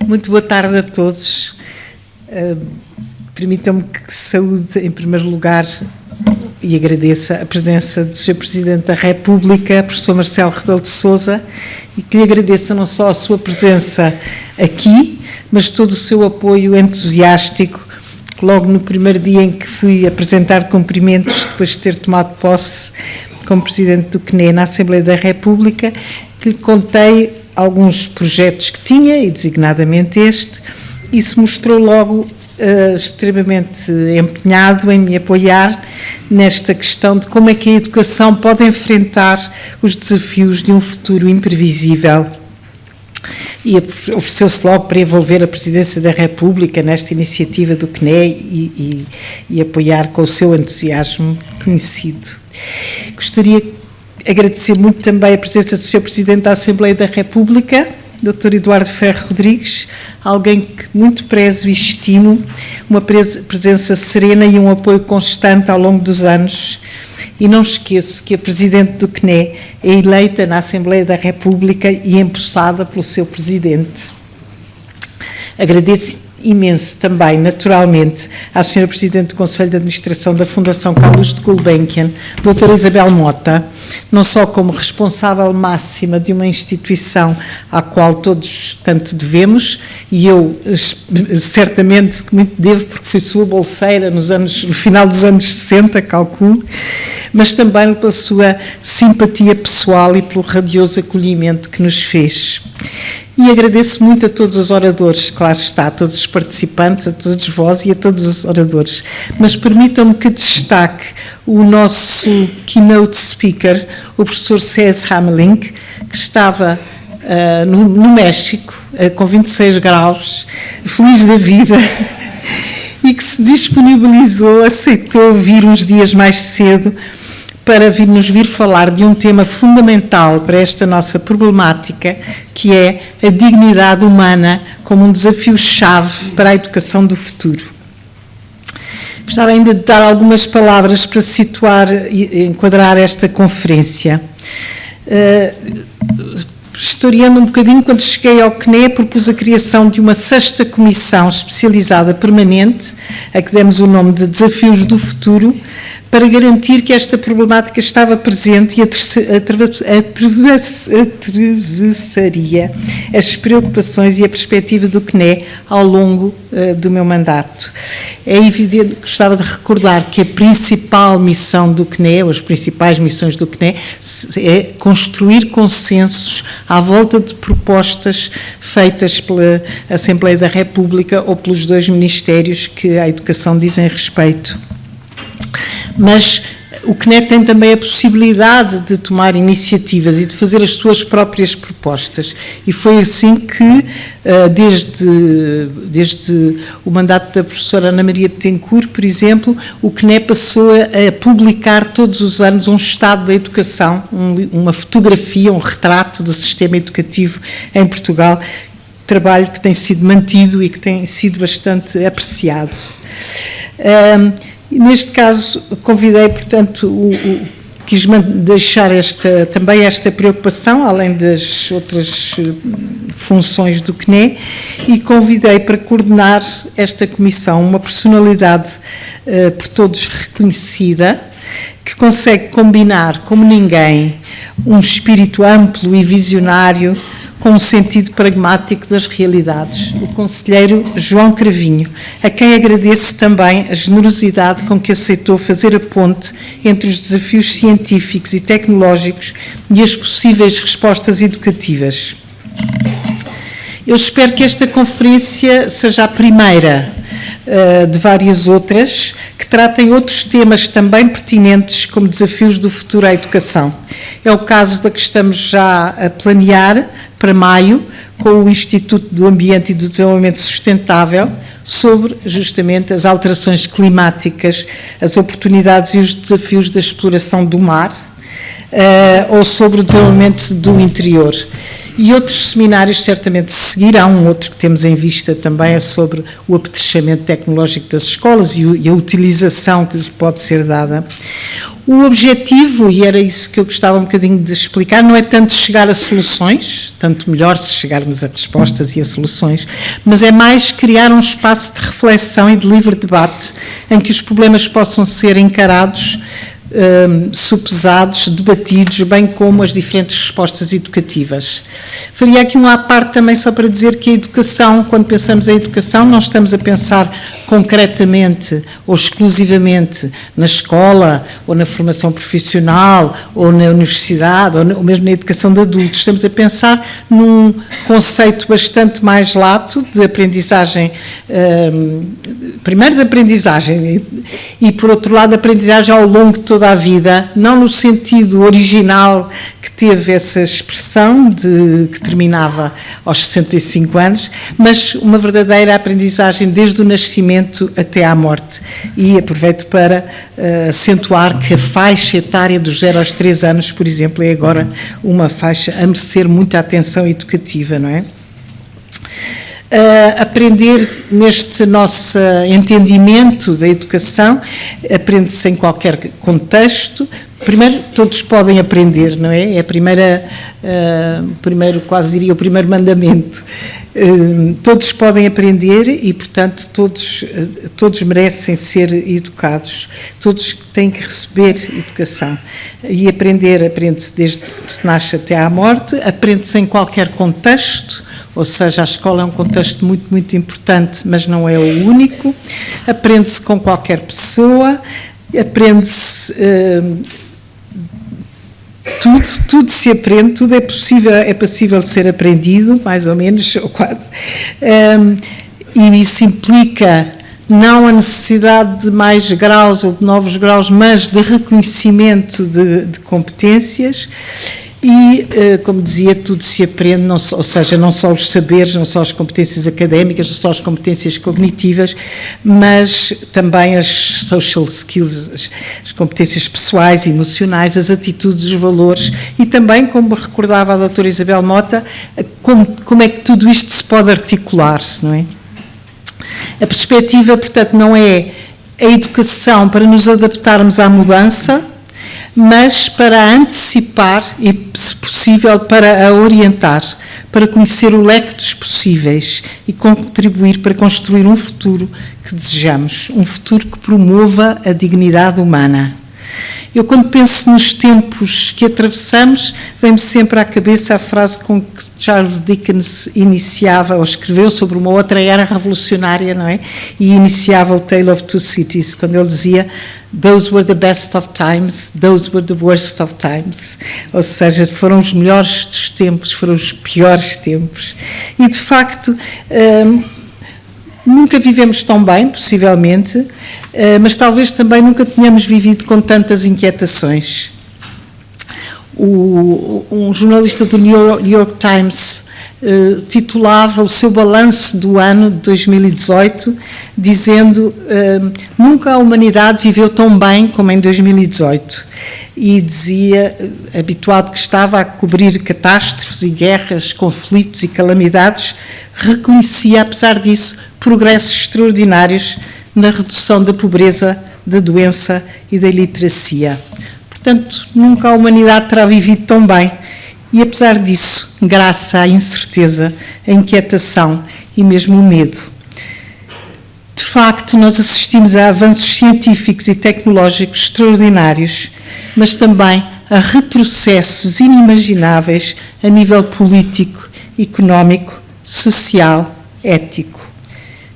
Muito boa tarde a todos. Permitam-me que saúde, em primeiro lugar, e agradeça a presença do Sr. Presidente da República, professor Marcelo Rebelo de Sousa, e que lhe agradeça não só a sua presença aqui, mas todo o seu apoio entusiástico, logo no primeiro dia em que fui apresentar cumprimentos, depois de ter tomado posse como Presidente do CNE na Assembleia da República, que lhe contei alguns projetos que tinha, e designadamente este, e se mostrou logo extremamente empenhado em me apoiar nesta questão de como é que a educação pode enfrentar os desafios de um futuro imprevisível. E ofereceu-se logo para envolver a Presidência da República nesta iniciativa do CNE e apoiar com o seu entusiasmo conhecido. Gostaria de agradecer muito também a presença do Sr. Presidente da Assembleia da República, Dr. Eduardo Ferro Rodrigues, alguém que muito prezo e estimo, uma presença serena e um apoio constante ao longo dos anos. E não esqueço que a Presidente do CNE é eleita na Assembleia da República e empossada pelo seu Presidente. Agradeço imenso também, naturalmente, à Sra. Presidente do Conselho de Administração da Fundação Carlos de Gulbenkian, doutora Isabel Mota, não só como responsável máxima de uma instituição à qual todos tanto devemos, e eu certamente muito devo, porque fui sua bolseira no final dos anos 60, calculo, mas também pela sua simpatia pessoal e pelo radioso acolhimento que nos fez. E agradeço muito a todos os oradores, claro está, a todos os participantes, a todos vós e a todos os oradores. Mas permitam-me que destaque o nosso keynote speaker, o professor César Hamelink, que estava no México, com 26 graus, feliz da vida, e que se disponibilizou, aceitou vir uns dias mais cedo para nos vir falar de um tema fundamental para esta nossa problemática, que é a dignidade humana como um desafio-chave para a educação do futuro. Gostava ainda de dar algumas palavras para situar e enquadrar esta conferência. Historiando um bocadinho, quando cheguei ao CNE, propus a criação de uma 6ª comissão especializada permanente, a que demos o nome de Desafios do Futuro, para garantir que esta problemática estava presente e atravessaria as preocupações e a perspectiva do CNE ao longo do meu mandato. É evidente, gostava de recordar que a principal missão do CNE, ou as principais missões do CNE, é construir consensos à volta de propostas feitas pela Assembleia da República ou pelos 2 ministérios que à educação dizem respeito. Mas o CNE tem também a possibilidade de tomar iniciativas e de fazer as suas próprias propostas. E foi assim que, desde o mandato da professora Ana Maria Betancourt, por exemplo, o CNE passou a publicar todos os anos um estado da educação, uma fotografia, um retrato do sistema educativo em Portugal, trabalho que tem sido mantido e que tem sido bastante apreciado. Neste caso, convidei, portanto, quis deixar também esta preocupação, além das outras funções do CNE, e convidei para coordenar esta comissão uma personalidade por todos reconhecida, que consegue combinar, como ninguém, um espírito amplo e visionário com um sentido pragmático das realidades, o conselheiro João Cravinho, a quem agradeço também a generosidade com que aceitou fazer a ponte entre os desafios científicos e tecnológicos e as possíveis respostas educativas. Eu espero que esta conferência seja a primeira de várias outras, que tratem outros temas também pertinentes como desafios do futuro à educação. É o caso da que estamos já a planear para maio, com o Instituto do Ambiente e do Desenvolvimento Sustentável, sobre justamente as alterações climáticas, as oportunidades e os desafios da exploração do mar, ou sobre o desenvolvimento do interior. E outros seminários certamente seguirão. Outro que temos em vista também é sobre o apetrechamento tecnológico das escolas e a utilização que lhes pode ser dada. O objetivo, e era isso que eu gostava um bocadinho de explicar, não é tanto chegar a soluções, tanto melhor se chegarmos a respostas e a soluções, mas é mais criar um espaço de reflexão e de livre debate em que os problemas possam ser encarados, sopesados, debatidos, bem como as diferentes respostas educativas. Faria aqui uma à parte também só para dizer que a educação, quando pensamos em educação, não estamos a pensar concretamente ou exclusivamente na escola, ou na formação profissional, ou na universidade, ou mesmo na educação de adultos. Estamos a pensar num conceito bastante mais lato de aprendizagem, primeiro de aprendizagem e por outro lado, de aprendizagem ao longo de toda a vida, não no sentido original que teve essa expressão que terminava aos 65 anos, mas uma verdadeira aprendizagem desde o nascimento até à morte. E aproveito para acentuar que a faixa etária dos 0 aos 3 anos, por exemplo, é agora uma faixa a merecer muita atenção educativa, não é? Aprender neste nosso entendimento da educação, aprende-se em qualquer contexto. Primeiro, todos podem aprender, não é? É primeiro, quase diria, o primeiro mandamento. Todos podem aprender e, portanto, todos merecem ser educados. Todos têm que receber educação. E aprende-se desde que se nasce até à morte, aprende-se em qualquer contexto, ou seja, a escola é um contexto muito, muito importante, mas não é o único. Aprende-se com qualquer pessoa, aprende-se... Tudo se aprende, tudo é passível de ser aprendido, mais ou menos, ou quase. E isso implica não a necessidade de mais graus ou de novos graus, mas de reconhecimento de competências. E, como dizia, tudo se aprende, ou seja, não só os saberes, não só as competências académicas, não só as competências cognitivas, mas também as social skills, as competências pessoais, emocionais, as atitudes, os valores e também, como recordava a doutora Isabel Mota, como é que tudo isto se pode articular, não é? A perspectiva, portanto, não é a educação para nos adaptarmos à mudança, mas para antecipar e, se possível, para a orientar, para conhecer o leque dos possíveis e contribuir para construir um futuro que desejamos, um futuro que promova a dignidade humana. Eu, quando penso nos tempos que atravessamos, vem-me sempre à cabeça a frase com que Charles Dickens iniciava, ou escreveu sobre uma outra era revolucionária, não é? E iniciava o Tale of Two Cities, quando ele dizia: "Those were the best of times, those were the worst of times." Ou seja, foram os melhores dos tempos, foram os piores tempos. E, de facto, nunca vivemos tão bem, possivelmente, mas talvez também nunca tenhamos vivido com tantas inquietações. Um jornalista do New York Times titulava o seu balanço do ano de 2018, dizendo: "Nunca a humanidade viveu tão bem como em 2018. E dizia, habituado que estava a cobrir catástrofes e guerras, conflitos e calamidades, reconhecia, apesar disso, progressos extraordinários na redução da pobreza, da doença e da iliteracia. Portanto, nunca a humanidade terá vivido tão bem. E, apesar disso, graças à incerteza, à inquietação e mesmo o medo. De facto, nós assistimos a avanços científicos e tecnológicos extraordinários, mas também a retrocessos inimagináveis a nível político, económico, social, ético.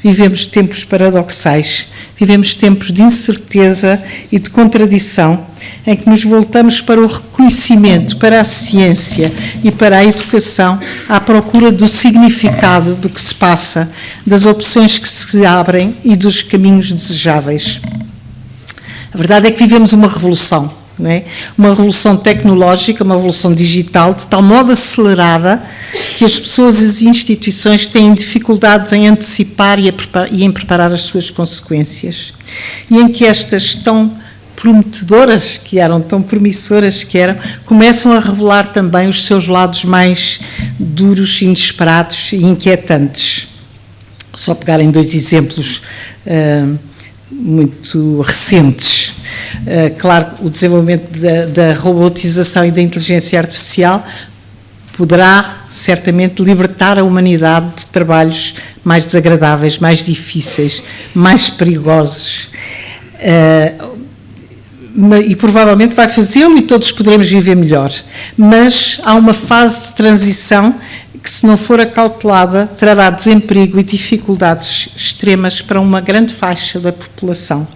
Vivemos tempos paradoxais, vivemos tempos de incerteza e de contradição, em que nos voltamos para o reconhecimento, para a ciência e para a educação, à procura do significado do que se passa, das opções que se abrem e dos caminhos desejáveis. A verdade é que vivemos uma revolução, não é? Uma revolução tecnológica, uma revolução digital, de tal modo acelerada que as pessoas e as instituições têm dificuldades em antecipar e em preparar as suas consequências. E em que estas estão prometedoras que eram, tão promissoras que eram, começam a revelar também os seus lados mais duros, inesperados e inquietantes. Só pegar em 2 exemplos muito recentes. Claro, o desenvolvimento da robotização e da inteligência artificial poderá certamente libertar a humanidade de trabalhos mais desagradáveis, mais difíceis, mais perigosos. E provavelmente vai fazê-lo e todos poderemos viver melhor. Mas há uma fase de transição que, se não for acautelada, trará desemprego e dificuldades extremas para uma grande faixa da população.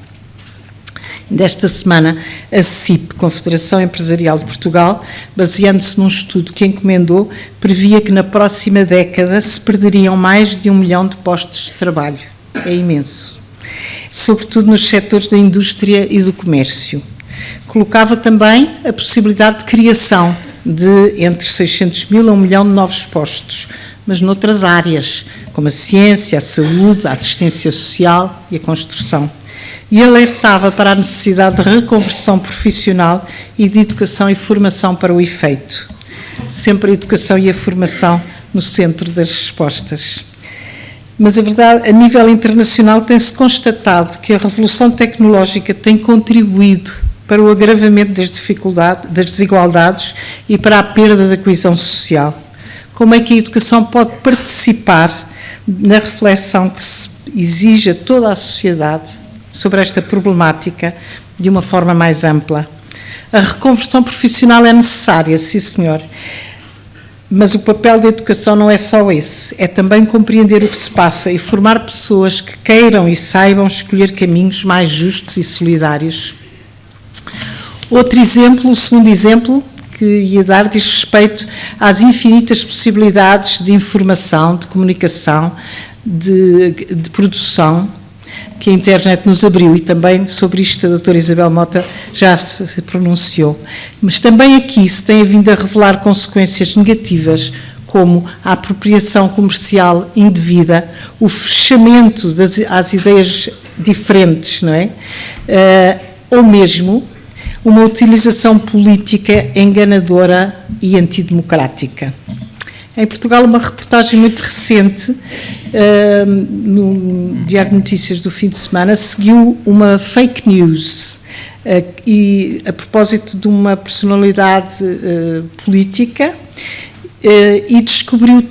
Desta semana, a CIP, Confederação Empresarial de Portugal, baseando-se num estudo que encomendou, previa que na próxima década se perderiam mais de 1 milhão de postos de trabalho. É imenso. Sobretudo nos setores da indústria e do comércio. Colocava também a possibilidade de criação de entre 600 mil a 1 milhão de novos postos, mas noutras áreas, como a ciência, a saúde, a assistência social e a construção. E alertava para a necessidade de reconversão profissional e de educação e formação para o efeito. Sempre a educação e a formação no centro das respostas. Mas a verdade, a nível internacional, tem-se constatado que a revolução tecnológica tem contribuído para o agravamento das desigualdades e para a perda da coesão social. Como é que a educação pode participar na reflexão que se exige a toda a sociedade sobre esta problemática de uma forma mais ampla? A reconversão profissional é necessária, sim senhor, mas o papel da educação não é só esse, é também compreender o que se passa e formar pessoas que queiram e saibam escolher caminhos mais justos e solidários. Outro exemplo, o segundo exemplo que ia dar, diz respeito às infinitas possibilidades de informação, de comunicação, de produção que a internet nos abriu, e também sobre isto a doutora Isabel Mota já se pronunciou. Mas também aqui se tem vindo a revelar consequências negativas, como a apropriação comercial indevida, o fechamento às ideias diferentes, não é? Ou mesmo uma utilização política enganadora e antidemocrática. Em Portugal, uma reportagem muito recente, no Diário de Notícias do fim de semana, seguiu uma fake news, e a propósito de uma personalidade política, e descobriu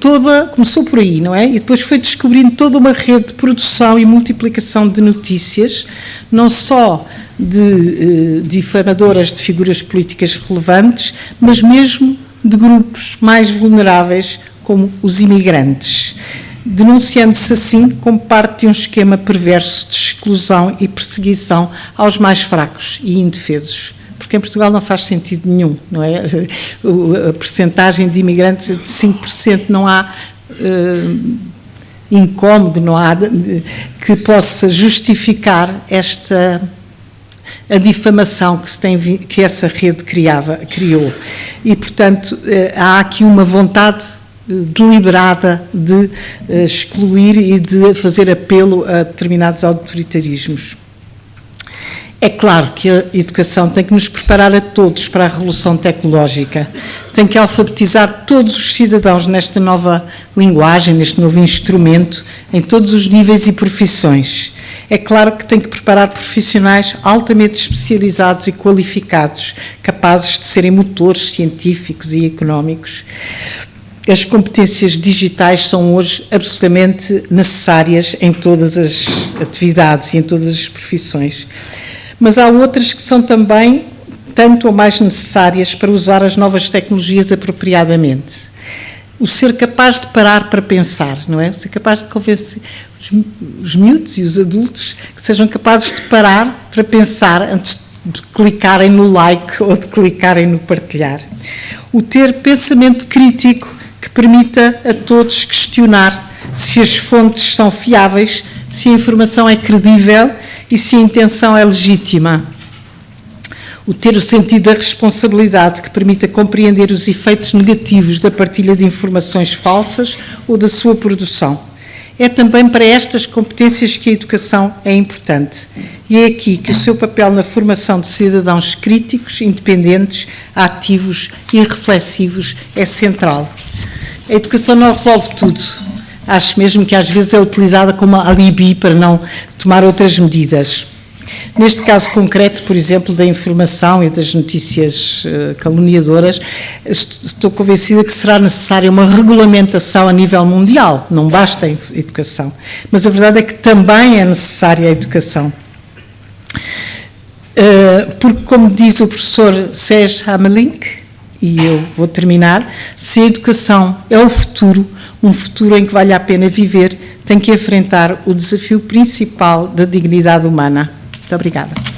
começou por aí, não é? E depois foi descobrindo toda uma rede de produção e multiplicação de notícias, não só de difamadoras de figuras políticas relevantes, mas mesmo de grupos mais vulneráveis, como os imigrantes, denunciando-se assim como parte de um esquema perverso de exclusão e perseguição aos mais fracos e indefesos. Porque em Portugal não faz sentido nenhum, não é? A percentagem de imigrantes é de 5%, não há incómodo, não há que possa justificar a difamação que essa rede criou. E, portanto, há aqui uma vontade deliberada de excluir e de fazer apelo a determinados autoritarismos. É claro que a educação tem que nos preparar a todos para a revolução tecnológica, tem que alfabetizar todos os cidadãos nesta nova linguagem, neste novo instrumento, em todos os níveis e profissões. É claro que tem que preparar profissionais altamente especializados e qualificados, capazes de serem motores científicos e económicos. As competências digitais são hoje absolutamente necessárias em todas as atividades e em todas as profissões. Mas há outras que são também tanto ou mais necessárias para usar as novas tecnologias apropriadamente. O ser capaz de parar para pensar, não é? O ser capaz de convencer os miúdos e os adultos que sejam capazes de parar para pensar antes de clicarem no like ou de clicarem no partilhar. O ter pensamento crítico que permita a todos questionar se as fontes são fiáveis, se a informação é credível e se a intenção é legítima. O ter o sentido da responsabilidade que permita compreender os efeitos negativos da partilha de informações falsas ou da sua produção. é também para estas competências que a educação é importante. E é aqui que o seu papel na formação de cidadãos críticos, independentes, ativos e reflexivos é central. A educação não resolve tudo. Acho mesmo que às vezes é utilizada como alibi para não tomar outras medidas. Neste caso concreto, por exemplo, da informação e das notícias caluniadoras, estou convencida que será necessária uma regulamentação a nível mundial, não basta a educação, mas a verdade é que também é necessária a educação. Porque, como diz o professor Serge Hamelink, e eu vou terminar, se a educação é o futuro, um futuro em que vale a pena viver, tem que enfrentar o desafio principal da dignidade humana. Muito obrigada.